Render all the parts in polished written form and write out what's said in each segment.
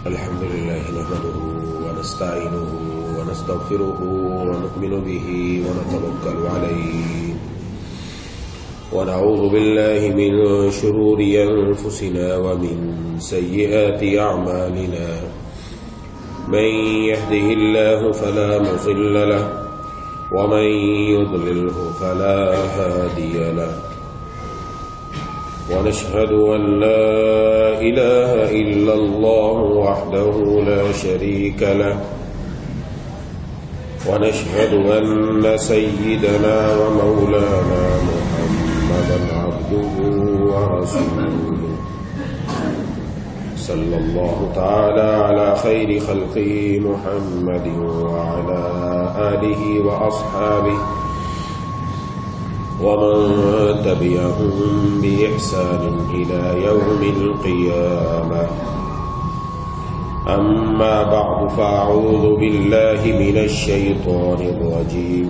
الحمد لله نحمده ونستعينه ونستغفره ونؤمن به ونتوكل عليه ونعوذ بالله من شرور أنفسنا ومن سيئات أعمالنا من يهده الله فلا مضل له ومن يضلله فلا هادي له ونشهد أن لا إله إلا الله وحده لا شريك له ونشهد أن سيدنا ومولانا محمدا عبده ورسوله صلى الله تعالى على خير خلقه محمد وعلى آله وأصحابه ومن تبعهم بإحسان إلى يوم القيامة أما بعد فأعوذ بالله من الشيطان الرجيم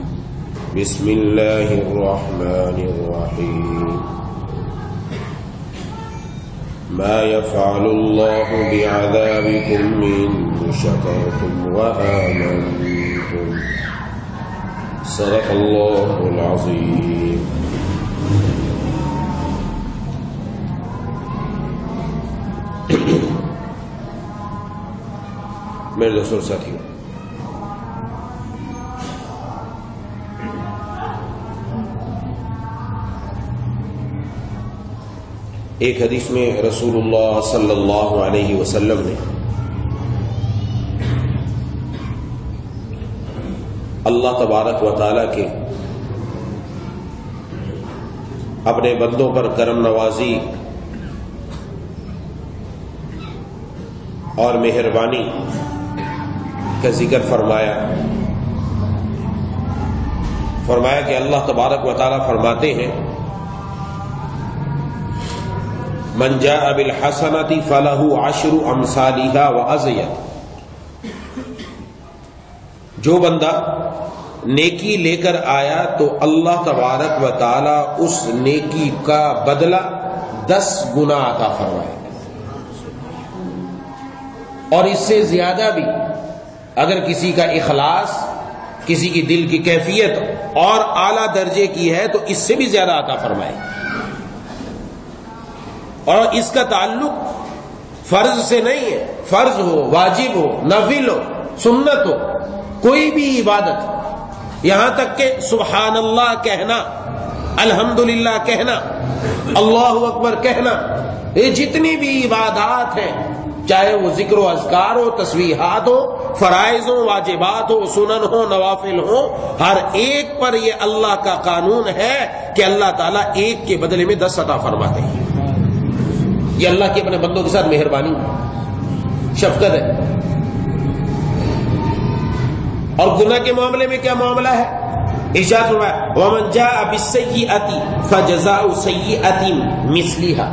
بسم الله الرحمن الرحيم ما يفعل الله بعذابكم إن شكرتم وآمنتم صدق الله العظيم. میرے دوستوں ساتھیوں، ایک حدیث میں رسول اللہ صلی اللہ علیہ وسلم نے اللہ تبارک و تعالی کے اپنے بندوں پر کرم نوازی اور مہربانی کا ذکر فرمایا کہ اللہ تبارک و تعالی فرماتے ہیں من جاء بالحسنۃ فلہ عشر امثالھا وازید، جو بندہ نیکی لے کر آیا تو اللہ تبارک و تعالی اس نیکی کا بدلہ 10 گنا عطا فرمائے، اور اس سے زیادہ بھی اگر کسی کا اخلاص، کسی کی دل کی کیفیت اور اعلیٰ درجے کی ہے تو اس سے بھی زیادہ عطا فرمائے. اور اس کا تعلق فرض سے نہیں ہے، فرض ہو، واجب ہو، نفل ہو، سنت ہو، کوئی بھی عبادت، یہاں تک کہ سبحان اللہ کہنا، الحمدللہ کہنا، اللہ اکبر کہنا، یہ جتنی بھی عبادات ہیں، چاہے وہ ذکر و اذکار ہو، تسبیحات ہو، فرائض ہو، واجبات ہو، سنن ہو، نوافل ہو، ہر ایک پر یہ اللہ کا قانون ہے کہ اللہ تعالیٰ ایک کے بدلے میں 10 عطا فرماتے ہیں. یہ اللہ کے اپنے بندوں کے ساتھ مہربانی، شفقت ہے. اور گناہ کے معاملے میں کیا معاملہ ہے؟ ارشاد فرمایا وَمَنْ جَاءَ بِالسَّيِّئَةِ فَجَزَاءُ سَيِّئَةٍ مِثْلِهَا،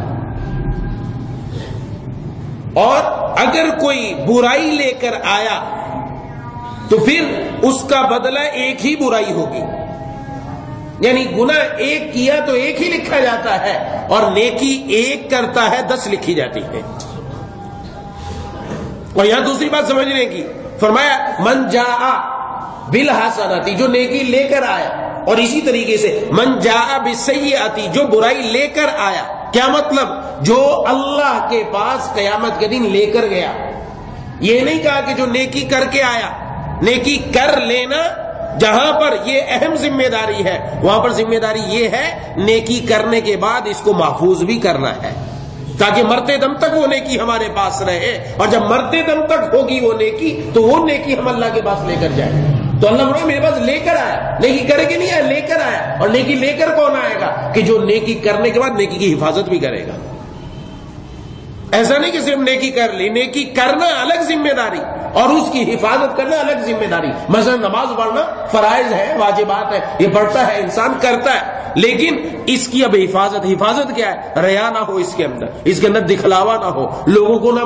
اور اگر کوئی برائی لے کر آیا تو پھر اس کا بدلہ ایک ہی برائی ہوگی. یعنی گناہ ایک کیا تو ایک ہی لکھا جاتا ہے، اور نیکی ایک کرتا ہے 10 لکھی جاتی ہے. اور یہاں دوسری بات سمجھنے کی، فرمایا من جاء بالحسنۃ، جو نیکی لے کر آیا، اور اسی طریقے سے من جاء بالسیئۃ، جو برائی لے کر آیا. کیا مطلب؟ جو اللہ کے پاس قیامت کے دن لے کر گیا. یہ نہیں کہا کہ جو نیکی کر کے آیا، نیکی کر لینا جہاں پر یہ اہم ذمہ داری ہے، وہاں پر ذمہ داری یہ ہے نیکی کرنے کے بعد اس کو محفوظ بھی کرنا ہے، تاکہ مرتے دم تک وہ نیکی ہمارے پاس رہے. اور جب مرتے دم تک ہوگی وہ نیکی تو وہ نیکی ہم اللہ کے پاس لے کر جائیں. تو اللہ میرے پاس لے کر آیا، نیکی کر کے نہیں آیا، لے کر آیا. اور نیکی لے کر کون آئے گا؟ کہ جو نیکی کرنے کے بعد نیکی کی حفاظت بھی کرے گا. ایسا نہیں کہ صرف نیکی کر لی، نیکی کرنا الگ ذمہ داری اور اس کی حفاظت کرنا الگ ذمہ داری. مثلا نماز پڑھنا فرائض ہے، واجبات ہے، یہ پڑھتا ہے انسان، کرتا ہے، لیکن اس کی اب حفاظت کیا ہے؟ ریا نہ ہو اس کے اندر دکھلاوا نہ ہو، لوگوں کو نہ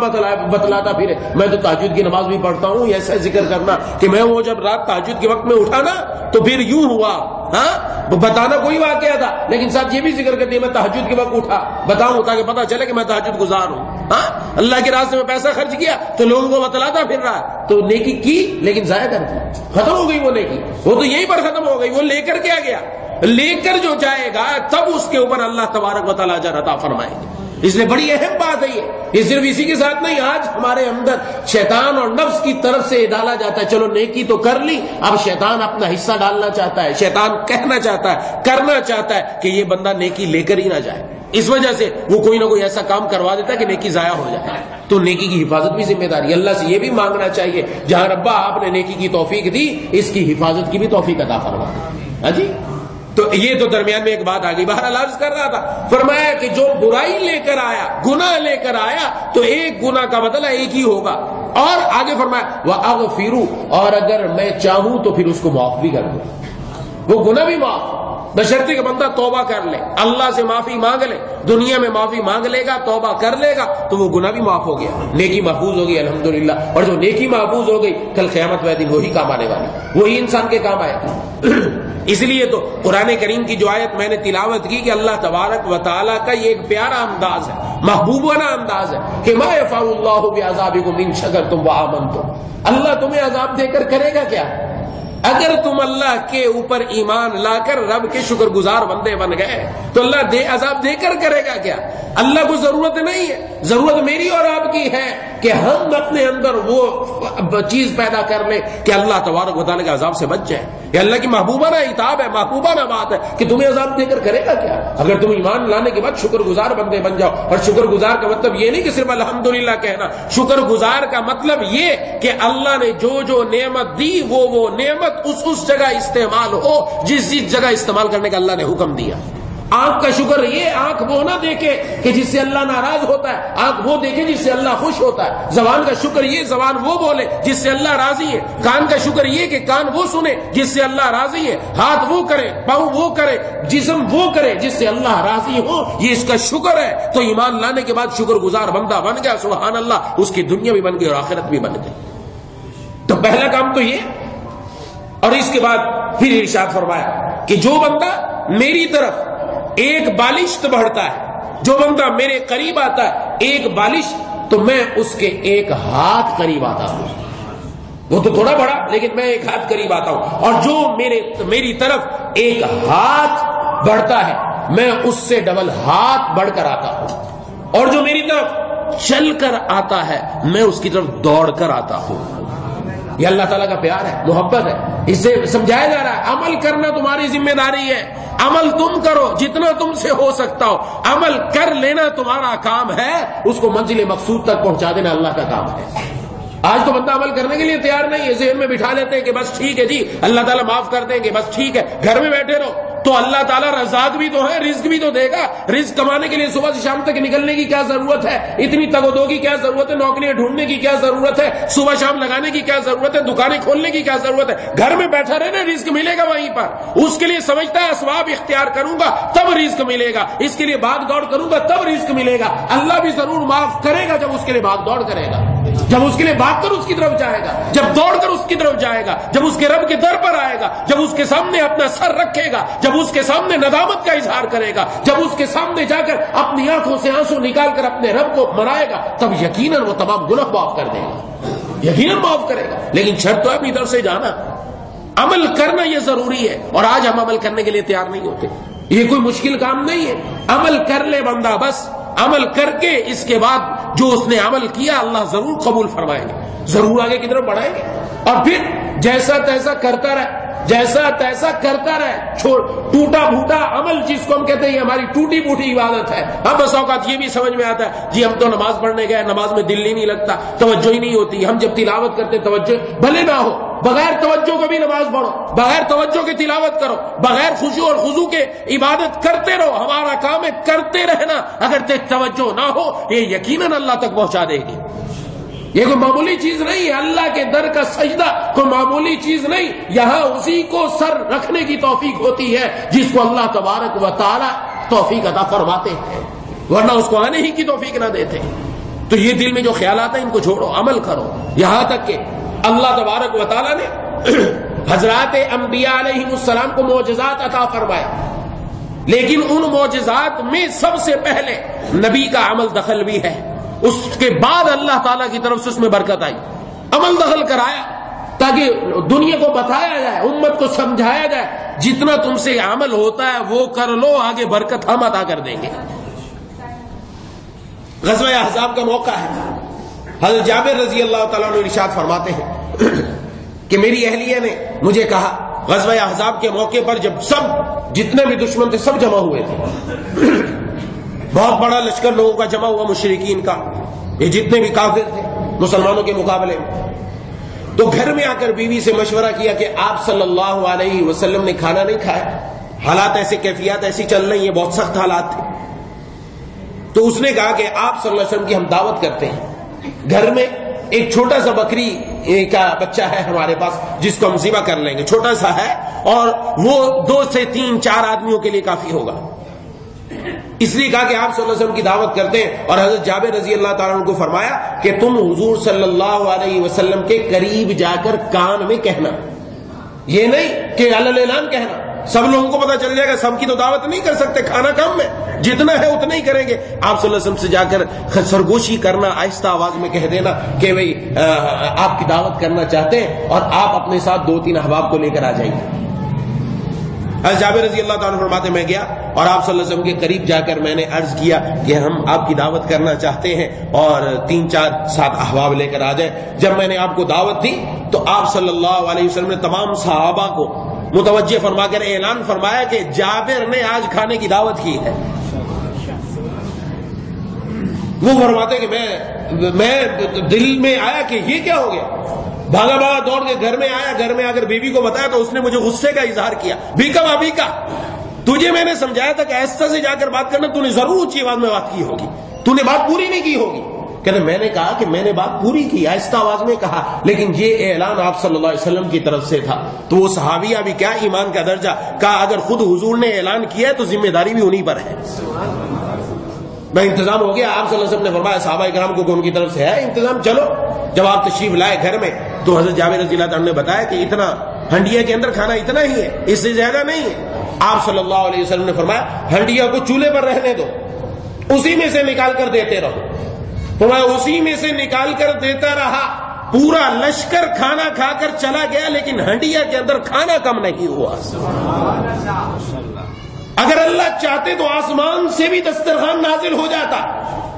بتلاتا پھرے میں تو تہجد کی نماز بھی پڑھتا ہوں، ایسا ذکر کرنا کہ میں وہ جب رات تہجد کے وقت میں اٹھا نا تو پھر یوں ہوا، ہاں بتانا کوئی واقعہ تھا لیکن ساتھ یہ بھی ذکر کر دیا میں تہجد کے وقت اٹھا، بتاؤں تاکہ پتہ چلے کہ میں تہجد گزار ہوں، ہاں اللہ کے راستے میں پیسہ خرچ کیا تو لوگوں کو بتلاتا پھر رہا، تو نیکی کی لیکن ضائع کر دی، ختم ہو گئی وہ نیکی، وہ تو یہیں پر ختم ہو گئی، وہ لے کر کیا گیا، لے کر جو جائے گا تب اس کے اوپر اللہ تبارک و تعالیٰ اجر عطا فرمائے گا۔ اس لیے بڑی اہم بات ہے یہ صرف اسی کے ساتھ نہیں، آج ہمارے اندر شیطان اور نفس کی طرف سے ڈالا جاتا ہے چلو نیکی تو کر لی، اب شیطان اپنا حصہ ڈالنا چاہتا ہے، شیطان کہنا چاہتا ہے، کرنا چاہتا ہے کہ یہ بندہ نیکی لے کر ہی نہ جائے، اس وجہ سے وہ کوئی نہ کوئی ایسا کام کروا دیتا ہے کہ نیکی ضائع ہو جائے۔ تو نیکی کی حفاظت بھی ذمہ داری، اللہ سے یہ بھی مانگنا چاہیے جہاں ربا آپ نے نیکی کی توفیق دی اس کی حفاظت کی بھی توفیق عطا فرما۔ ہاں جی، تو یہ تو درمیان میں ایک بات آ گئی، بہرحال عرض کر رہا تھا، فرمایا کہ جو برائی لے کر آیا، گناہ لے کر آیا تو ایک گناہ کا بدلہ ایک ہی ہوگا، اور آگے فرمایا وَأَغْفِرُ، اور اگر میں چاہوں تو پھر اس کو معاف بھی کر دوں، وہ گناہ بھی معاف، بشرطے کہ بندہ توبہ کر لے، اللہ سے معافی مانگ لے، دنیا میں معافی مانگ لے گا، توبہ کر لے گا تو وہ گناہ بھی معاف ہو گیا، نیکی محفوظ ہو گئی الحمدللہ، اور جو نیکی محفوظ ہو گئی کل قیامت میں دن وہی کام آنے والی، وہی انسان کے کام آئے گا۔ اس لیے تو قرآن کریم کی جو آیت میں نے تلاوت کی کہ اللہ تبارک و تعالیٰ کا یہ ایک پیارا انداز ہے، محبوبانہ انداز ہے کہ ما یفعل اللہ بعذابکم ان شکرتم وآمنتم، اللہ تمہیں عذاب دے کر کرے گا کیا اگر تم اللہ کے اوپر ایمان لا کر رب کے شکر گزار بندے بن گئے تو اللہ عذاب دے کر کرے گا کیا؟ اللہ کو ضرورت نہیں ہے، ضرورت میری اور آپ کی ہے کہ ہم اپنے اندر وہ چیز پیدا کر لیں کہ اللہ تبارک و تعالیٰ کے عذاب سے بچ جائے۔ یہ اللہ کی محبوبانہ عتاب ہے، محبوبانہ بات ہے کہ تمہیں عذاب دے کر کرے گا کیا اگر تم ایمان لانے کے بعد شکر گزار بندے بن جاؤ۔ اور شکر گزار کا مطلب یہ نہیں کہ صرف الحمدللہ کہنا، شکر گزار کا مطلب یہ کہ اللہ نے جو نعمت دی وہ نعمت اس جگہ استعمال ہو جس جگہ استعمال کرنے کا اللہ نے حکم دیا۔ آنکھ کا شکر یہ آنکھ وہ نہ دیکھے کہ جس سے اللہ ناراض ہوتا ہے، آنکھ وہ دیکھے جس سے اللہ خوش ہوتا ہے۔ زبان کا شکر یہ زبان وہ بولے جس سے اللہ راضی ہے۔ کان کا شکر یہ کہ کان وہ سنے جس سے اللہ راضی ہے۔ ہاتھ وہ کرے، پاؤں وہ کرے، جسم وہ کرے جس سے اللہ راضی ہو، یہ اس کا شکر ہے۔ تو ایمان لانے کے بعد شکر گزار بندہ بن گیا، سبحان اللہ، اس کی دنیا بھی بن گئی اور آخرت بھی بن گئی۔ تو پہلا کام تو یہ، اور اس کے بعد پھر ارشاد فرمایا کہ جو بندہ میری طرف ایک بالشت بڑھتا ہے، جو بندہ میرے قریب آتا ہے ایک بالش، تو میں اس کے ایک ہاتھ قریب آتا ہوں۔ وہ تو تھوڑا بڑا لیکن میں ایک ہاتھ قریب آتا ہوں، اور جو میری طرف ایک ہاتھ بڑھتا ہے میں اس سے ڈبل ہاتھ بڑھ کر آتا ہوں، اور جو میری طرف چل کر آتا ہے میں اس کی طرف دوڑ کر آتا ہوں۔ یہ اللہ تعالیٰ کا پیار ہے، محبت ہے، اس سے سمجھایا جا رہا ہے عمل کرنا تمہاری ذمہ داری ہے، عمل تم کرو جتنا تم سے ہو سکتا ہو، عمل کر لینا تمہارا کام ہے، اس کو منزل مقصود تک پہنچا دینا اللہ کا کام ہے۔ آج تو بندہ عمل کرنے کے لیے تیار نہیں ہے، ذہن میں بٹھا لیتے ہیں کہ بس ٹھیک ہے جی اللہ تعالیٰ معاف کر دیں گے، بس ٹھیک ہے گھر میں بیٹھے رہو، تو اللہ تعالیٰ رزاق بھی تو ہے، رزق بھی تو دے گا۔ رزق کمانے کے لیے صبح سے شام تک نکلنے کی کیا ضرورت ہے، اتنی تگ و دو کی کیا ضرورت ہے، نوکریاں ڈھونڈنے کی کیا ضرورت ہے، صبح شام لگانے کی کیا ضرورت ہے، دکانیں کھولنے کی کیا ضرورت ہے، گھر میں بیٹھا رہنا، رزق ملے گا وہیں پر۔ اس کے لیے سمجھتا ہے اسباب اختیار کروں گا تب رزق ملے گا، اس کے لیے بھاگ دوڑ کروں گا تب رزق ملے گا۔ اللہ بھی ضرور معاف کرے گا جب اس کے لیے بھاگ دوڑ کرے گا، جب اس کے لیے بھاگ کر اس کی طرف جائے گا، جب دوڑ کر اس کی طرف جائے گا، جب اس کے رب کے در پر آئے گا، جب اس کے سامنے اپنا سر رکھے گا، جب اس کے سامنے ندامت کا اظہار کرے گا، جب اس کے سامنے جا کر اپنی آنکھوں سے آنسو نکال کر اپنے رب کو منائے گا، تب یقیناً وہ تمام گناہ معاف کر دے گا، یقیناً معاف کرے گا۔ لیکن شرط تو ہے اپنی طرف سے جانا، عمل کرنا یہ ضروری ہے، اور آج ہم عمل کرنے کے لیے تیار نہیں ہوتے۔ یہ کوئی مشکل کام نہیں ہے، عمل کر لے بندہ، بس عمل کر کے اس کے بعد جو اس نے عمل کیا اللہ ضرور قبول فرمائیں گے، ضرور آگے کی طرف بڑھائیں گے، اور پھر جیسا تیسا کرتا رہے، جیسا تیسا کرتا رہے، ٹوٹا پھوٹا عمل جس کو ہم کہتے ہیں یہ ہماری ٹوٹی پھوٹی عبادت ہے۔ اب بس اوقات یہ بھی سمجھ میں آتا ہے جی ہم تو نماز پڑھنے گئے، نماز میں دل ہی نہیں لگتا، توجہ ہی نہیں ہوتی، ہم جب تلاوت کرتے توجہ بھلے نہ ہو، بغیر توجہ کو بھی نماز پڑھو، بغیر توجہ کے تلاوت کرو، بغیر خشوع اور خضوع کے عبادت کرتے رہو، ہمارا کام ہے کرتے رہنا، اگر توجہ نہ ہو یہ یقیناً اللہ تک پہنچا دے گی۔ یہ کوئی معمولی چیز نہیں ہے، اللہ کے در کا سجدہ کوئی معمولی چیز نہیں، یہاں اسی کو سر رکھنے کی توفیق ہوتی ہے جس کو اللہ تبارک و تعالی توفیق عطا فرماتے ہیں، ورنہ اس کو آنے ہی کی توفیق نہ دیتے۔ تو یہ دل میں جو خیالات ہیں ان کو چھوڑو، عمل کرو، یہاں تک کہ اللہ تبارک و تعالی نے حضرات انبیاء علیہ السلام کو معجزات عطا فرمائے، لیکن ان معجزات میں سب سے پہلے نبی کا عمل دخل بھی ہے، اس کے بعد اللہ تعالیٰ کی طرف سے اس میں برکت آئی، عمل دخل کرایا تاکہ دنیا کو بتایا جائے، امت کو سمجھایا جائے جتنا تم سے عمل ہوتا ہے وہ کر لو، آگے برکت ہم عطا کر دیں گے۔ غزوہ احزاب کا موقع ہے، حضرت جابر رضی اللہ تعالیٰ عنہ ارشاد فرماتے ہیں کہ میری اہلیہ نے مجھے کہا غزوہ احزاب کے موقع پر جب سب جتنے بھی دشمن تھے سب جمع ہوئے تھے، بہت بڑا لشکر لوگوں کا جمع ہوا مشرکین کا، یہ جتنے بھی کافر تھے مسلمانوں کے مقابلے میں، تو گھر میں آ کر بیوی سے مشورہ کیا کہ آپ صلی اللہ علیہ وسلم نے کھانا نہیں کھایا، حالات ایسے کیفیات ایسی چل رہی ہیں، بہت سخت حالات تھے۔ تو اس نے کہا کہ آپ صلی اللہ علیہ وسلم کی ہم دعوت کرتے ہیں، گھر میں ایک چھوٹا سا بکری کا بچہ ہے ہمارے پاس جس کو ہم ذبح کر لیں گے، چھوٹا سا ہے اور وہ 2 سے 3 4 آدمیوں کے لیے کافی ہوگا، اس لیے کہا کہ آپ صلی اللہ علیہ وسلم کی دعوت کرتے ہیں۔ اور حضرت جابر رضی اللہ تعالیٰ عنہ کو فرمایا کہ تم حضور صلی اللہ علیہ وسلم کے قریب جا کر کان میں کہنا، یہ نہیں کہ علی اعلان کہنا، سب لوگوں کو پتا چل جائے گا، سب کی تو دعوت نہیں کر سکتے، کھانا کم ہے، جتنا ہے اتنا ہی کریں گے۔ آپ صلی اللہ علیہ وسلم سے جا کر سرگوشی کرنا، آہستہ آواز میں کہہ دینا کہ بھئی آپ کی دعوت کرنا چاہتے ہیں اور آپ اپنے ساتھ 2-3 احباب کو لے کر آ جائیے۔ حضرت جابر رضی اللہ تعالیٰ فرماتے میں گیا اور آپ صلی اللہ علیہ وسلم کے قریب جا کر میں نے عرض کیا کہ ہم آپ کی دعوت کرنا چاہتے ہیں اور 3-4 احباب لے کر آ جائیں۔ جب میں نے آپ کو دعوت دی تو آپ صلی اللہ علیہ وسلم نے تمام صحابہ کو متوجہ فرما کر اعلان فرمایا کہ جابر نے آج کھانے کی دعوت کی ہے۔ وہ فرماتے کہ میں دل میں آیا کہ یہ کیا ہو گیا، بھاگا بھاگا دوڑ کے گھر میں آیا، گھر میں آ کر بیوی کو بتایا تو اس نے مجھے غصے کا اظہار کیا، بیکا تجھے میں نے سمجھایا تھا کہ ایسا سے جا کر بات کرنا، تو نے ضرور اونچی آواز میں بات کی ہوگی، تو نے بات پوری نہیں کی ہوگی۔ کہتے میں نے کہا کہ میں نے بات پوری کی، آہستہ آواز میں کہا، لیکن یہ اعلان آپ صلی اللہ علیہ وسلم کی طرف سے تھا۔ تو وہ صحابیہ بھی کیا ایمان کا درجہ، کہا اگر خود حضور نے اعلان کیا ہے تو ذمہ داری بھی انہی پر ہے۔ میں انتظام ہو گیا، آپ صلی اللہ علیہ وسلم نے فرمایا صحابہ کرام کو ان کی طرف سے ہے انتظام، چلو۔ جب آپ تشریف لائے گھر میں تو حضرت جابر رضی اللہ عنہ نے بتایا کہ اتنا ہنڈیا کے اندر کھانا اتنا ہی ہے، اس سے زیادہ نہیں ہے۔ آپ صلی اللہ علیہ وسلم نے فرمایا ہنڈیا کو چولہے پر رہنے دو، اسی میں سے نکال کر دیتے رہو۔ فرمایا اسی میں سے نکال کر دیتا رہا، پورا لشکر کھانا کھا کر چلا گیا لیکن ہنڈیا کے اندر کھانا کم نہیں ہوا۔ اگر اللہ چاہتے تو آسمان سے بھی دسترخوان نازل ہو جاتا،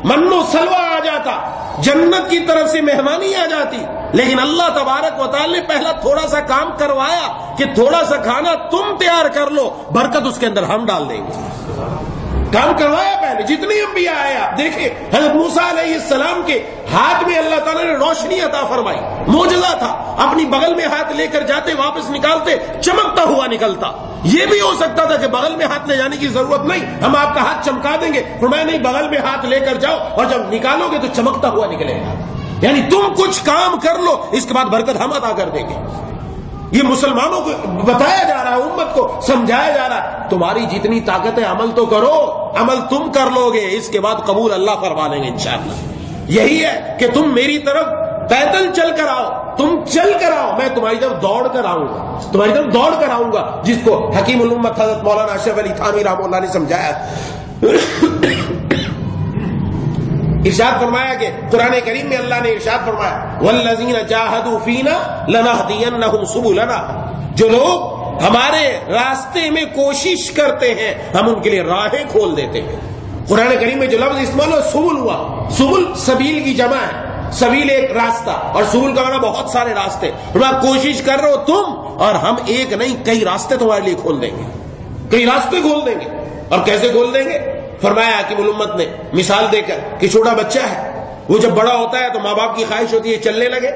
من و سلوہ آ جاتا، جنت کی طرف سے مہمانی آ جاتی، لیکن اللہ تبارک و تعالی نے پہلا تھوڑا سا کام کروایا کہ تھوڑا سا کھانا تم تیار کر لو، برکت اس کے اندر ہم ڈال دیں گے۔ کام کروایا پہلے، جتنی انبیاء آئے آپ دیکھیں، حضرت موسیٰ علیہ السلام کے ہاتھ میں اللہ تعالیٰ نے روشنی عطا فرمائی، معجزہ تھا، اپنی بغل میں ہاتھ لے کر جاتے واپس نکالتے چمکتا ہوا نکلتا۔ یہ بھی ہو سکتا تھا کہ بغل میں ہاتھ لے جانے کی ضرورت نہیں، ہم آپ کا ہاتھ چمکا دیں گے، فرمایا نہیں، بغل میں ہاتھ لے کر جاؤ اور جب نکالو گے تو چمکتا ہوا نکلے گا، یعنی تم کچھ کام کر لو، اس کے بعد برکت ہم عطا کر دیں گے۔ یہ مسلمانوں کو بتایا جا رہا ہے، امت کو سمجھایا جا رہا ہے، تمہاری جتنی طاقت ہے عمل تو کرو، عمل تم کر لو گے، اس کے بعد قبول اللہ فرما لیں گے انشاءاللہ۔ یہی ہے کہ تم میری طرف پیدل چل کر آؤ، تم چل کر آؤ، میں تمہاری طرف دوڑ کر آؤں گا، تمہاری طرف دوڑ کر آؤں گا، جس کو حکیم الامت حضرت مولانا اشرف علی تھانوی رحمہ اللہ نے سمجھایا۔ ارشاد فرمایا کہ قرآن کریم میں اللہ نے ارشاد فرمایا والذین جاہدوا فینا لنہدینہم سبلنا، جو لوگ ہمارے راستے میں کوشش کرتے ہیں ہم ان کے لیے راہیں کھول دیتے ہیں۔ قرآن کریم میں جو لفظ استعمال ہوا سبل ہوا، سبل سبیل کی جمع ہے، سبیل ایک راستہ اور سبل کا معنی بہت سارے راستے، کوشش کر رہے ہو تم اور ہم ایک نہیں کئی راستے تمہارے لیے کھول دیں گے، کئی راستے کھول دیں گے۔ اور کیسے کھول دیں گے؟ فرمایا حکیم الامت نے مثال دے کر کہ چھوٹا بچہ ہے، وہ جب بڑا ہوتا ہے تو ماں باپ کی خواہش ہوتی ہے چلنے لگے،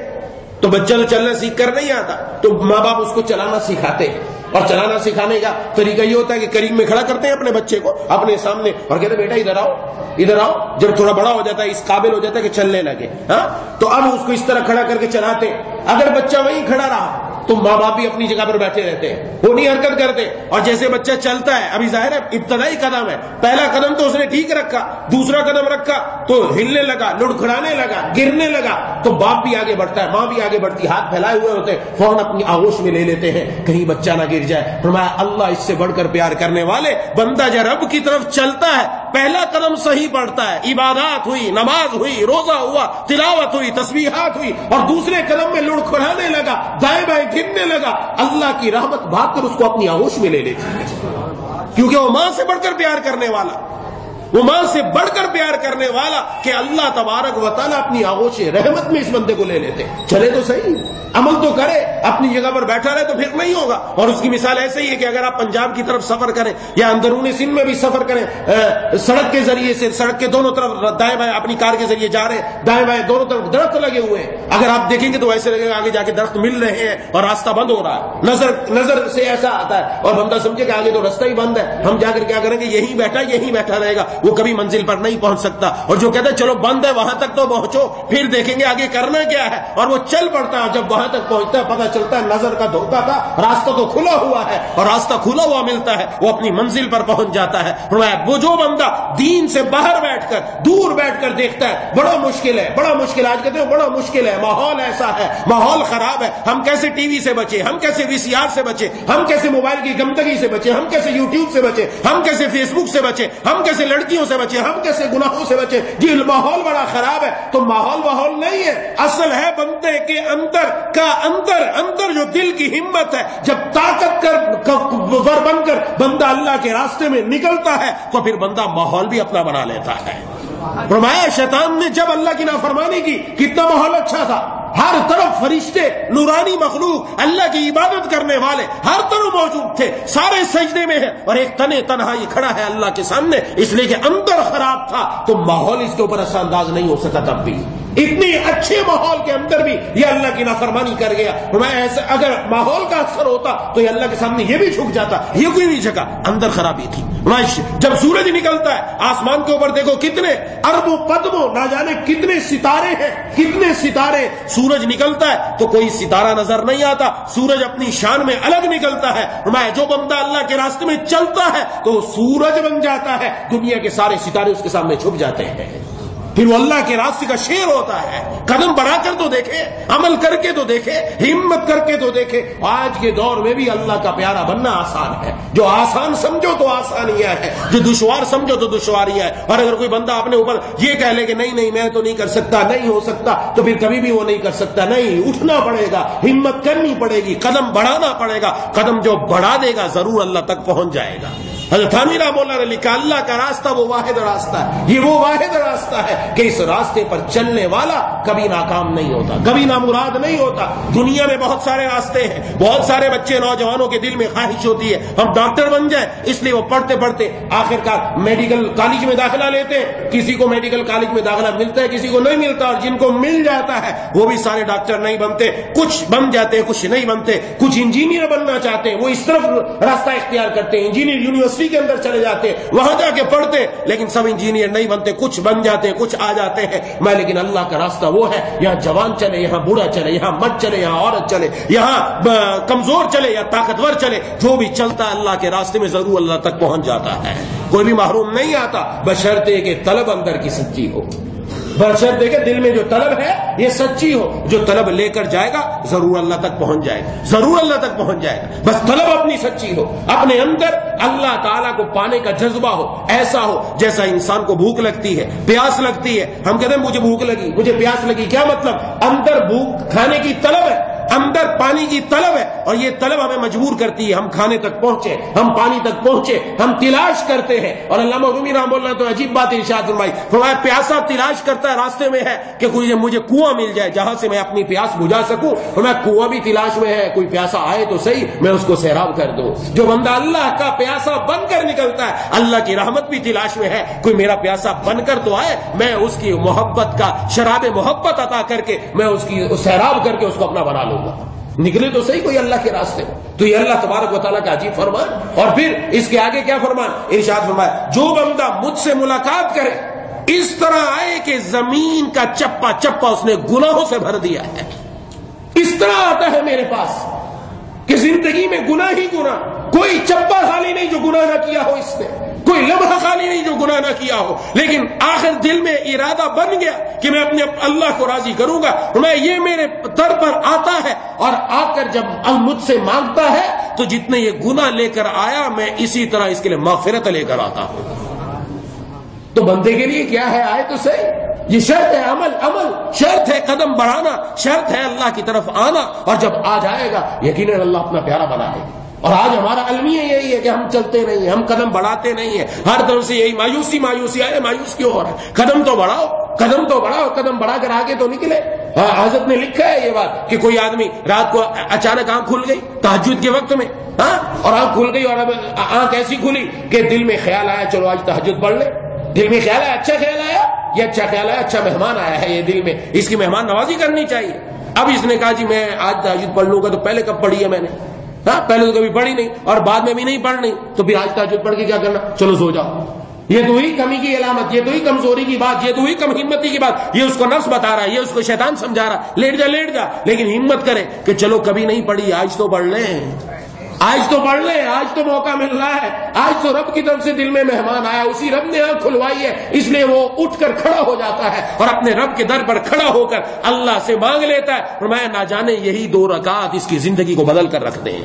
تو بچہ چلنا سیکھ کر نہیں آتا تو ماں باپ اس کو چلانا سکھاتے ہیں، اور چلانا سکھانے کا طریقہ یہ ہوتا ہے کہ قریب میں کھڑا کرتے ہیں اپنے بچے کو اپنے سامنے اور کہتے ہیں بیٹا ادھر آؤ ادھر آؤ. جب تھوڑا بڑا ہو جاتا ہے، اس قابل ہو جاتا ہے کہ چلنے لگے، ہاں تو اب اس کو اس طرح کھڑا کر کے چلاتے. اگر بچہ وہیں کھڑا رہا تو ماں باپ بھی اپنی جگہ پر بیٹھے رہتے ہیں، وہ نہیں حرکت کرتے. اور جیسے بچہ چلتا ہے، ابھی ظاہر ہے ابتدائی قدم ہے، پہلا قدم تو اس نے ٹھیک رکھا، دوسرا قدم رکھا تو ہلنے لگا، لڑکھڑانے لگا، گرنے لگا، تو باپ بھی آگے بڑھتا ہے، ماں بھی آگے بڑھتی، ہاتھ پھیلائے ہوئے ہوتے ہیں، فوراً اپنی آغوش میں لے لیتے ہیں کہیں بچہ نہ گر جائے. فرمایا اللہ اس سے بڑھ کر پیار کرنے والے، بندہ جب رب کی طرف چلتا ہے پہلا قدم صحیح پڑتا ہے، عبادات ہوئی، نماز ہوئی، روزہ ہوا، تلاوت ہوئی، تسبیحات ہوئی، اور دوسرے قدم میں لڑکھڑانے لگا، دائیں بائیں گرنے لگا، اللہ کی رحمت بھاگ کر اس کو اپنی آغوش میں لے لیتی ہے، کیونکہ وہ ماں سے بڑھ کر پیار کرنے والا، وہ ماں سے بڑھ کر پیار کرنے والا کہ اللہ تبارک و تعالیٰ اپنی آغوش رحمت میں اس بندے کو لے لیتے. چلے تو صحیح، عمل تو کرے، اپنی جگہ پر بیٹھا رہے تو پھر نہیں ہوگا. اور اس کی مثال ایسے ہی ہے کہ اگر آپ پنجاب کی طرف سفر کریں یا اندرون سندھ میں بھی سفر کریں، سڑک کے ذریعے سے، سڑک کے دونوں طرف دائیں بائیں اپنی کار کے ذریعے جا رہے ہیں، دائیں بائیں دونوں طرف درخت لگے ہوئے ہیں، اگر آپ دیکھیں گے تو ایسے لگے گا آگے جا کے درخت مل رہے ہیں اور راستہ بند ہو رہا ہے. نظر سے ایسا آتا ہے اور بندہ سمجھے کہ آگے تو راستہ ہی بند ہے، ہم جا کر کیا کریں گے، یہیں بیٹھا رہے گا، وہ کبھی منزل پر نہیں پہنچ سکتا. اور جو کہتا ہے چلو بند ہے وہاں تک تو پہنچو، پھر دیکھیں گے آگے کرنا کیا ہے، اور وہ چل پڑتا ہے. جب وہاں تک پہنچتا ہے پتہ چلتا ہے نظر کا دھوکہ تھا، راستہ تو کھلا ہوا ہے، اور راستہ کھلا ہوا ملتا ہے، وہ اپنی منزل پر پہنچ جاتا ہے. وہ جو بندہ دین سے باہر بیٹھ کر، دور بیٹھ کر دیکھتا ہے بڑا مشکل ہے، بڑا مشکل، آج کہتے ہیں بڑا مشکل ہے، ماحول ایسا ہے، ماحول خراب ہے، ہم کیسے ٹی وی سے بچے، ہم کیسے وی سی آر سے بچے، ہم کیسے موبائل کی گندگی سے بچے، ہم کیسے یوٹیوب سے بچے، ہم کیسے فیس بک سے بچے، ہم کیسے لڑکیوں سے بچے، ہم کیسے گناہوں سے بچے. جی ماحول بڑا خراب ہے، تو ماحول نہیں ہے، اصل ہے بندے کے اندر جو دل کی ہمت ہے. جب طاقت ور بن کر بندہ اللہ کے راستے میں نکلتا ہے تو پھر بندہ ماحول بھی اپنا بنا لیتا ہے. فرمایا شیطان نے جب اللہ کی نافرمانی کی کتنا ماحول اچھا تھا، ہر طرف فرشتے، نورانی مخلوق، اللہ کی عبادت کرنے والے ہر طرف موجود تھے، سارے سجدے میں ہیں، اور ایک تنہا یہ کھڑا ہے اللہ کے سامنے، اس لیے کہ اندر خراب تھا تو ماحول اس کے اوپر اثر انداز نہیں ہو سکا. تب بھی اتنی اچھے ماحول کے اندر بھی یہ اللہ کی نافرمانی کر گیا. ایسا اگر ماحول کا اثر ہوتا تو یہ اللہ کے سامنے یہ بھی جھک جاتا، یہ کوئی نہیں جھکا، اندر خرابی تھی. جب سورج نکلتا ہے آسمان کے اوپر دیکھو کتنے اربوں قدموں، نہ جانے کتنے ستارے ہیں، کتنے ستارے. سورج نکلتا ہے تو کوئی ستارہ نظر نہیں آتا، سورج اپنی شان میں الگ نکلتا ہے. جو بندہ اللہ کے راستے میں چلتا ہے تو وہ سورج بن جاتا ہے، دنیا کے سارے ستارے اس کے سامنے چھپ جاتے ہیں. پھر وہ اللہ کے راستے کا شیر ہوتا ہے. قدم بڑھا کر تو دیکھے، عمل کر کے تو دیکھے، ہمت کر کے تو دیکھے. آج کے دور میں بھی اللہ کا پیارا بننا آسان ہے. جو آسان سمجھو تو آسانیاں ہے، جو دشوار سمجھو تو دشواریاں ہے. اور اگر کوئی بندہ اپنے اوپر یہ کہہ لے کہ نہیں میں تو نہیں کر سکتا، نہیں ہو سکتا، تو پھر کبھی بھی وہ نہیں کر سکتا. نہیں، اٹھنا پڑے گا، ہمت کرنی پڑے گی، قدم بڑھانا پڑے گا. قدم جو بڑھا دے گا ضرور اللہ تک پہنچ جائے گا. حضرت حامد رحمہ اللہ نے لکھا اللہ کا راستہ وہ واحد راستہ ہے، یہ وہ واحد راستہ ہے کہ اس راستے پر چلنے والا کبھی ناکام نہیں ہوتا، کبھی نامراد نہیں ہوتا. دنیا میں بہت سارے راستے ہیں، بہت سارے بچے نوجوانوں کے دل میں خواہش ہوتی ہے ہم ڈاکٹر بن جائیں، اس لیے وہ پڑھتے پڑھتے آخر کار میڈیکل کالج میں داخلہ لیتے ہیں. کسی کو میڈیکل کالج میں داخلہ ملتا ہے، کسی کو نہیں ملتا، اور جن کو مل جاتا ہے وہ بھی سارے ڈاکٹر نہیں بنتے، کچھ بن جاتے ہیں، کچھ نہیں بنتے. کچھ انجینئر بننا چاہتے ہیں، وہ اس طرف راستہ اختیار کرتے ہیں، انجینئر یونیورسٹی کے اندر چلے جاتے ہیں، وہاں جا کے پڑھتے، لیکن سب انجینئر نہیں بنتے، کچھ بن جاتے ہیں، کچھ آ جاتے ہیں. لیکن اللہ کا راستہ وہ ہے یہاں جوان چلے، یہاں بوڑھا چلے، یہاں مرد چلے، یہاں عورت چلے، یہاں کمزور چلے یا طاقتور چلے، جو بھی چلتا ہے اللہ کے راستے میں ضرور اللہ تک پہنچ جاتا ہے. کوئی بھی محروم نہیں آتا، بشرطے کہ طلب اندر کی سچی ہو، بشرطے کہ دل میں جو طلب ہے یہ سچی ہو. جو طلب لے کر جائے گا ضرور اللہ تک پہنچ جائے گا، ضرور اللہ تک پہنچ جائے گا. بس طلب اپنی سچی ہو، اپنے اندر اللہ تعالیٰ کو پانے کا جذبہ ہو، ایسا ہو جیسا انسان کو بھوک لگتی ہے، پیاس لگتی ہے. ہم کہتے ہیں مجھے بھوک لگی، مجھے پیاس لگی، کیا مطلب؟ اندر بھوک کھانے کی طلب ہے، اندر پانی کی طلب ہے اور یہ طلب ہمیں مجبور کرتی ہے ہم کھانے تک پہنچے, ہم پانی تک پہنچے, ہم تلاش کرتے ہیں. اور علامہ رومی رحمہ اللہ تو عجیب بات ارشاد فرمائی, فرمایا پیاسا تلاش کرتا ہے راستے میں ہے کہ کوئی مجھے کنواں مل جائے جہاں سے میں اپنی پیاس بجھا سکوں. فرمایا کنواں بھی تلاش میں ہے, کوئی پیاسا آئے تو صحیح میں اس کو سیراب کر دوں. جو بندہ اللہ کا پیاسا بن کر نکلتا ہے, اللہ کی رحمت بھی تلاش میں ہے, کوئی میرا پیاسا بن کر تو آئے, میں اس کی محبت کا شراب محبت عطا کر کے میں اس کی سیراب کر کے اس کو اپنا بنا لوں گا. نکلے تو صحیح کوئی اللہ کے راستے. تو یہ اللہ تبارک و تعالیٰ کا عجیب فرمان. اور پھر اس کے آگے کیا فرمان ارشاد فرمایا, جو بندہ مجھ سے ملاقات کرے اس طرح آئے کہ زمین کا چپا چپا اس نے گناہوں سے بھر دیا ہے. اس طرح آتا ہے میرے پاس کہ زندگی میں گناہ ہی گناہ, کوئی چپا خالی نہیں جو گناہ نہ کیا ہو اس نے, کوئی لمحہ خالی نہیں جو گناہ نہ کیا ہو, لیکن آخر دل میں ارادہ بن گیا کہ میں اپنے اللہ کو راضی کروں گا. میں یہ میرے در پر آتا ہے اور آ کر جب مجھ سے مانگتا ہے تو جتنے یہ گناہ لے کر آیا میں اسی طرح اس کے لیے مغفرت لے کر آتا ہوں. تو بندے کے لیے کیا ہے, آئے تو صحیح, یہ شرط ہے, عمل شرط ہے, قدم بڑھانا شرط ہے, اللہ کی طرف آنا. اور جب آ جائے گا یقیناً اللہ اپنا پیارا بنا دے. اور آج ہمارا المیہ یہی ہے کہ ہم چلتے نہیں ہیں, ہم قدم بڑھاتے نہیں ہیں, ہر طرف سے یہی مایوسی آئے. مایوس کیوں ہو رہا ہے؟ قدم تو بڑھاؤ, قدم بڑھا کر آگے تو نکلے. حضرت نے لکھا ہے یہ بات کہ کوئی آدمی رات کو اچانک آنکھ کھل گئی تہجد کے وقت میں, اور آنکھ کھل گئی اور اب آنکھ ایسی کھلی کہ دل میں خیال آیا چلو آج تہجد پڑھ لے. دل میں خیال آیا, اچھا خیال آیا, یہ اچھا خیال آیا, اچھا مہمان آیا ہے یہ دل میں, اس کی مہمان نوازی کرنی چاہیے. اب اس نے کہا جی میں آج تہجد پڑھ لوں گا, تو پہلے کب پڑھی ہے میں نے؟ پہلے تو کبھی پڑھی نہیں اور بعد میں بھی نہیں پڑھنی, تو پھر آج تہجد پڑھ کے کیا کرنا, چلو سو جاؤ. یہ تو ہی کمی کی علامت, یہ تو ہی کمزوری کی بات, یہ تو ہی کم ہمتی کی بات. یہ اس کو نفس بتا رہا ہے, یہ اس کو شیطان سمجھا رہا, لیٹ جا. لیکن ہمت کرے کہ چلو کبھی نہیں پڑھی, آج تو پڑھ لیں, آج تو موقع مل رہا ہے, آج تو رب کی طرف سے دل میں مہمان آیا, اسی رب نے آنکھ کھلوائی ہے, اس لیے وہ اٹھ کر کھڑا ہو جاتا ہے اور اپنے رب کے در پر کھڑا ہو کر اللہ سے مانگ لیتا ہے. اور میں نہ جانے یہی 2 رکعت اس کی زندگی کو بدل کر رکھ دیں,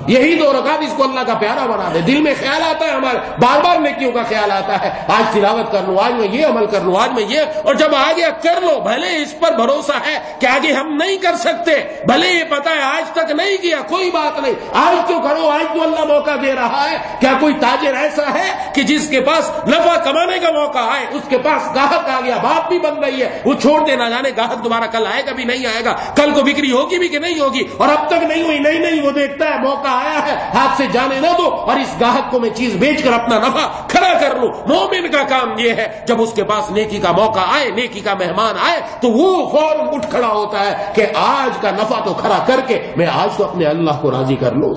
یہی 2 رکعت اس کو اللہ کا پیارا بنا دے. دل میں خیال آتا ہے ہمارے, بار بار نیکیوں کا خیال آتا ہے, آج تلاوت کر لوں, آج میں یہ عمل کر لوں, آج میں یہ, اور جب آگے کر لو بھلے اس پر بھروسہ ہے کہ آگے ہم نہیں کر سکتے, بھلے یہ پتا ہے آج تک نہیں کیا, کوئی بات نہیں, آج تو کرو, آج تو اللہ موقع دے رہا ہے. کیا کوئی تاجر ایسا ہے کہ جس کے پاس نفع کمانے کا موقع آئے, اس کے پاس گاہک آ گیا, بات بھی بن رہی ہے, وہ چھوڑ دے, نہ جانے گاہک دوبارہ کل آئے گا بھی نہیں آئے گا, کل کو بکری ہوگی بھی کہ نہیں ہوگی, اور اب تک نہیں ہوئی, نہیں وہ دیکھتا ہے موقع آیا ہے, ہاتھ سے جانے نہ دو, اور اس گاہک کو میں چیز بیچ کر اپنا نفع کھڑا کر لوں. مومن کا کام یہ ہے جب اس کے پاس نیکی کا موقع آئے, نیکی کا مہمان آئے, تو وہ فوراً اٹھ کھڑا ہوتا ہے کہ آج کا نفع تو کھڑا کر کے میں آج تو اپنے اللہ کو راضی کر لوں.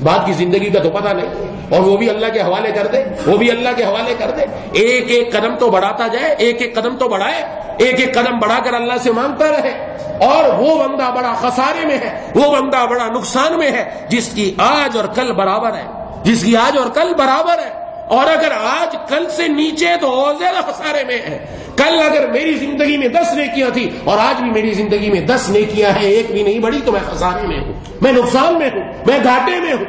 بعد کی زندگی کا تو پتہ نہیں, اور وہ بھی اللہ کے حوالے کر دے, ایک قدم تو بڑھاتا جائے, ایک قدم تو بڑھائے, ایک قدم بڑھا کر اللہ سے مانگتا رہے. اور وہ بندہ بڑا خسارے میں ہے, وہ بندہ بڑا نقصان میں ہے جس کی آج اور کل برابر ہے, اور اگر آج کل سے نیچے تو اور زیادہ خسارے میں ہے. کل اگر میری زندگی میں 10 نیکیاں تھی اور آج بھی میری زندگی میں 10 نیکیاں ہیں, ایک بھی نہیں بڑھی, تو میں خسارے میں ہوں, میں نقصان میں ہوں, میں گھاٹے میں ہوں.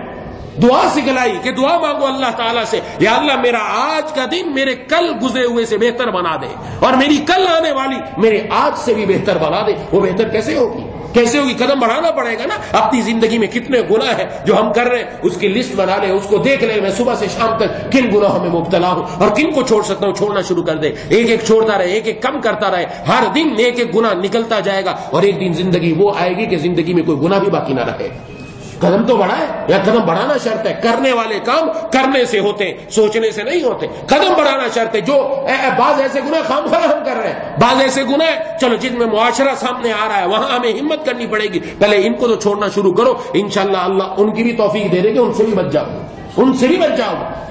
دعا سکھلائی کہ دعا مانگو اللہ تعالیٰ سے, یا اللہ میرا آج کا دن میرے کل گزرے ہوئے سے بہتر بنا دے, اور میری کل آنے والی میرے آج سے بھی بہتر بنا دے. وہ بہتر کیسے ہوگی؟ قدم بڑھانا پڑے گا نا. اپنی زندگی میں کتنے گناہ ہیں جو ہم کر رہے ہیں, اس کی لسٹ بنا لیں, اس کو دیکھ لیں, میں صبح سے شام تک کن گناہوں میں مبتلا ہوں اور کن کو چھوڑ سکتا ہوں, چھوڑنا شروع کر دے, ایک چھوڑتا رہے, ایک کم کرتا رہے, ہر دن ایک گناہ نکلتا جائے گا, اور ایک دن زندگی وہ آئے گی کہ زندگی میں کوئی گناہ بھی باقی نہ رہے. قدم تو بڑھائے, یا قدم بڑھانا شرط ہے. کرنے والے کام کرنے سے ہوتے ہیں, سوچنے سے نہیں ہوتے. قدم بڑھانا شرط ہے. جو بعض ایسے گناہ خام ہم کر رہے ہیں, بعض ایسے گناہ چلو جن میں معاشرہ سامنے آ رہا ہے وہاں ہمیں ہمت کرنی پڑے گی, پہلے ان کو تو چھوڑنا شروع کرو, انشاءاللہ اللہ ان کی بھی توفیق دے دے گی, ان سے بھی بچ جاؤ.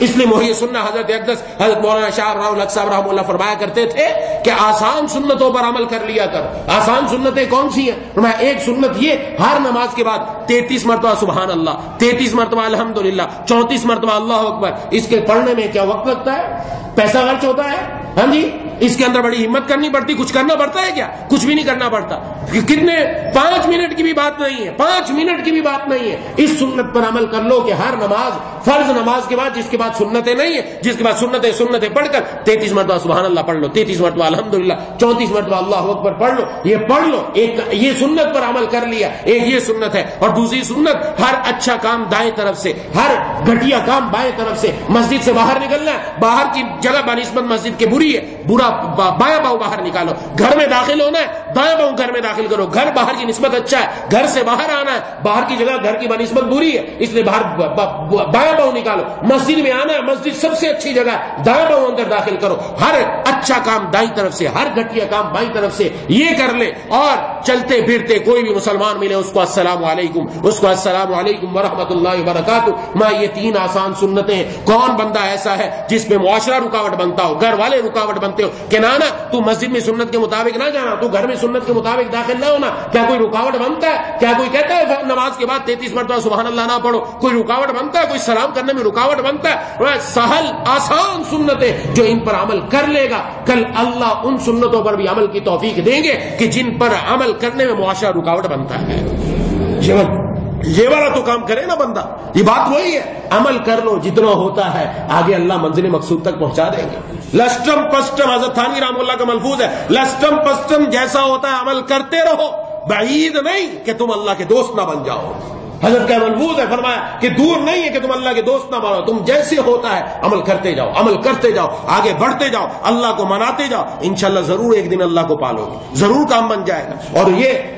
اس لیے محی سننا حضرت اقدس حضرت مولانا شاہ رحمہ اللہ صاحب رحمہ اللہ فرمایا کرتے تھے کہ آسان سنتوں پر عمل کر لیا کر. آسان سنتیں کون سی ہیں؟ فرمایا ایک سنت یہ, ہر نماز کے بعد 33 مرتبہ سبحان اللہ, 33 مرتبہ الحمدللہ, 34 مرتبہ اللہ اکبر. اس کے پڑھنے میں کیا وقت لگتا ہے؟ پیسہ خرچ ہوتا ہے؟ ہاں جی اس کے اندر بڑی ہمت کرنی پڑتی, کچھ کرنا پڑتا ہے کیا؟ کچھ بھی نہیں کرنا پڑتا. کتنے 5 منٹ کی بھی بات نہیں ہے, 5 منٹ کی بھی بات نہیں ہے. اس سنت پر عمل کر لو کہ ہر نماز, فرض نماز کے بعد جس کے بعد سنتیں نہیں ہے, جس کے بعد سنتیں پڑھ کر 33 مرتبہ سبحان اللہ پڑھ لو, 33 مرتبہ الحمدللہ, 34 مرتبہ اللہ اکبر پڑھ لو, یہ پڑھ لو. ایک یہ سنت پر عمل کر لیا, ایک یہ سنت ہے. اور دوسری سنت, ہر اچھا کام دائیں طرف سے, ہر گھٹیا کام بائیں طرف سے. مسجد سے باہر نکلنا ہے, باہر کی جگہ بنسبت مسجد کے بری ہے, برا بایاں باؤں باہر نکالو. گھر میں داخل ہونا ہے, دائیں باؤں گھر میں داخل کرو. گھر باہر کی نسبت اچھا ہے, گھر سے باہر آنا ہے, باہر کی جگہ گھر کی بنسبت بری ہے, اس لیے باہر بایاں باؤں نکالو. مسجد میں آنا ہے, مسجد سب سے اچھی جگہ ہے, دائیں باؤں اندر داخل کرو. ہر اچھا کام دائیں طرف سے, ہر گھٹیا کام بائیں طرف سے, یہ کر لے. اور چلتے پھرتے کوئی بھی مسلمان ملے اس کو السلام علیکم, اس کو السلام علیکم ورحمۃ اللہ وبرکاتہ. یہ 3 آسان سنتیں ہیں. کون بندہ ایسا ہے جس میں معاشرہ رکاوٹ بنتا ہو, گھر والے رکاوٹ بنتے ہو کہ نانا تو مسجد میں سنت کے مطابق نہ جانا, تو گھر میں سنت کے مطابق داخل نہ ہونا, کیا کوئی رکاوٹ بنتا ہے؟ کیا کوئی کہتا ہے نماز کے بعد 33 مرتبہ سبحان اللہ نہ پڑھو؟ کوئی رکاوٹ بنتا ہے؟ کوئی سلام کرنے میں رکاوٹ بنتا ہے؟ سہل آسان سنتیں جو ان پر عمل کر لے گا, کل اللہ ان سنتوں پر بھی عمل کی توفیق دیں گے کہ جن پر عمل کرنے میں معاشرہ رکاوٹ بنتا ہے. یہ والا تو کام کرے نا بندہ. یہ بات وہی ہے, عمل کر لو جتنا ہوتا ہے, آگے اللہ منزل مقصود تک پہنچا دیں گے. لسٹم پسٹم, حضرت تھانوی رحمہ اللہ کا ملفوظ ہے, لسٹم پسٹم جیسا ہوتا ہے عمل کرتے رہو, بعید نہیں کہ تم اللہ کے دوست نہ بن جاؤ. حضرت کا ملفوظ ہے, فرمایا کہ دور نہیں ہے کہ تم اللہ کے دوست نہ بنو, تم جیسے ہوتا ہے عمل کرتے جاؤ, عمل کرتے جاؤ, آگے بڑھتے جاؤ, اللہ کو مناتے جاؤ. انشاءاللہ ضرور ایک دن اللہ کو پالو گے, ضرور کام بن جائے گا.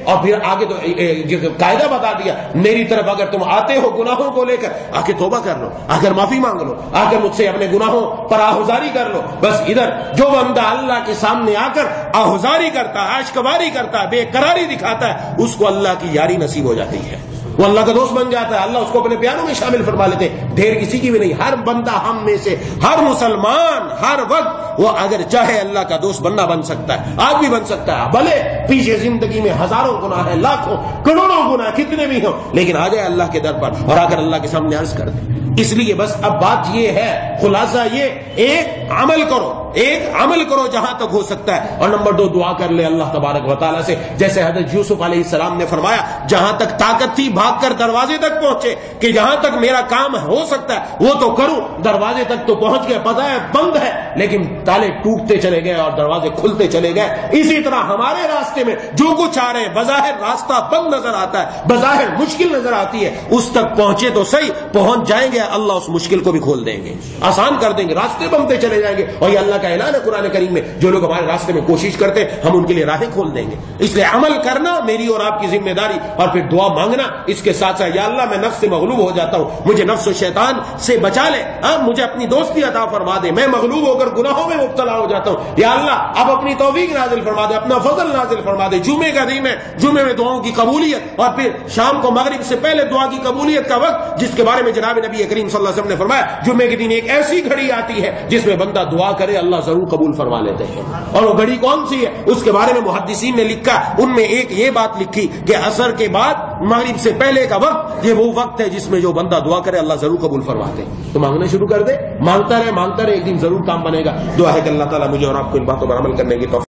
اور پھر آگے تو قاعدہ بتا دیا, میری طرف اگر تم آتے ہو گناہوں کو لے کر, آ کے توبہ کر لو, آ کر معافی مانگ لو, آ کر مجھ سے اپنے گناہوں پر آہذاری کر لو. بس ادھر جو بندہ اللہ کے سامنے آ کر آہذاری کرتا ہے, اشکباری کرتا ہے, بے قراری دکھاتا ہے, اس کو اللہ کی یاری نصیب ہو جاتی ہے, وہ اللہ کا دوست بن جاتا ہے. اللہ اس کو اپنے پیاروں میں شامل فرما لیتے ہیں. ڈھیر کسی کی بھی نہیں, ہر بندہ ہم میں سے, ہر مسلمان ہر وقت وہ اگر چاہے اللہ کا دوست بننا بن سکتا ہے, آج بھی بن سکتا ہے. بھلے پیچھے زندگی میں ہزاروں گناہ ہیں, لاکھوں کروڑوں گناہ کتنے بھی ہوں, لیکن آ جائے اللہ کے در پر اور آ کر اللہ کے سامنے عرض کر دے. اس لیے بس اب بات یہ ہے, خلاصہ یہ, ایک عمل کرو, ایک عمل کرو جہاں تک ہو سکتا ہے, اور نمبر 2 دعا کر لے اللہ تبارک و تعالیٰ سے, جیسے حضرت یوسف علیہ السلام نے فرمایا جہاں تک طاقت تھی بھاگ کر دروازے تک پہنچے کہ جہاں تک میرا کام ہو سکتا ہے وہ تو کروں. دروازے تک تو پہنچ گئے, پتہ ہے بند ہے, لیکن تالے ٹوٹتے چلے گئے اور دروازے کھلتے چلے گئے. اسی طرح ہمارے راستے میں جو کچھ آ رہے ہیں, بظاہر راستہ بند نظر آتا ہے, بظاہر مشکل نظر آتی ہے, اس تک پہنچے تو صحیح, پہنچ جائیں گے, اللہ اس مشکل کو بھی کھول دیں گے, آسان کر دیں گے, راستے بنتے چلے جائیں گے. اور یہ اللہ کا اعلان ہے قرآن کریم میں, جو لوگ ہمارے راستے میں کوشش کرتے ہیں ہم ان کے لیے راہیں کھول دیں گے. اس لیے عمل کرنا میری اور آپ کی ذمہ داری, اور پھر دعا مانگنا اس کے ساتھ ساتھ, یا اللہ میں نفس سے مغلوب ہو جاتا ہوں, مجھے نفس و شیطان سے بچا لے, مجھے اپنی دوستی عطا فرما دے, میں مغلوب ہو کر گناہوں میں مبتلا ہو جاتا ہوں, یا اللہ اب اپنی توفیق نازل فرما دے, اپنا فضل نازل فرما دے. جمعے کا دن ہے, جمعے میں دعاؤں کی قبولیت, اور پھر شام کو مغرب سے پہلے دعا کی قبولیت کا وقت, جس کے بارے میں جناب نبی کریم صلی اللہ علیہ وسلم نے فرمایا جمعے کے دن ایک ایسی گھڑی آتی ہے جس میں بندہ دعا کرے اللہ ضرور قبول فرما لیتے ہیں. اور وہ گھڑی کون سی ہے, اس کے بارے میں محدثین نے لکھا, ان میں ایک یہ بات لکھی کہ عصر کے بعد مغرب سے پہلے کا وقت, یہ وہ وقت ہے جس میں جو بندہ دعا کرے اللہ ضرور قبول فرماتے ہیں. تو مانگنا شروع کر دے, مانگتا رہے, ایک دن ضرور کام بنے گا. دعا ہے کہ اللہ تعالیٰ مجھے اور آپ کو ان باتوں پر عمل کرنے کی توفیق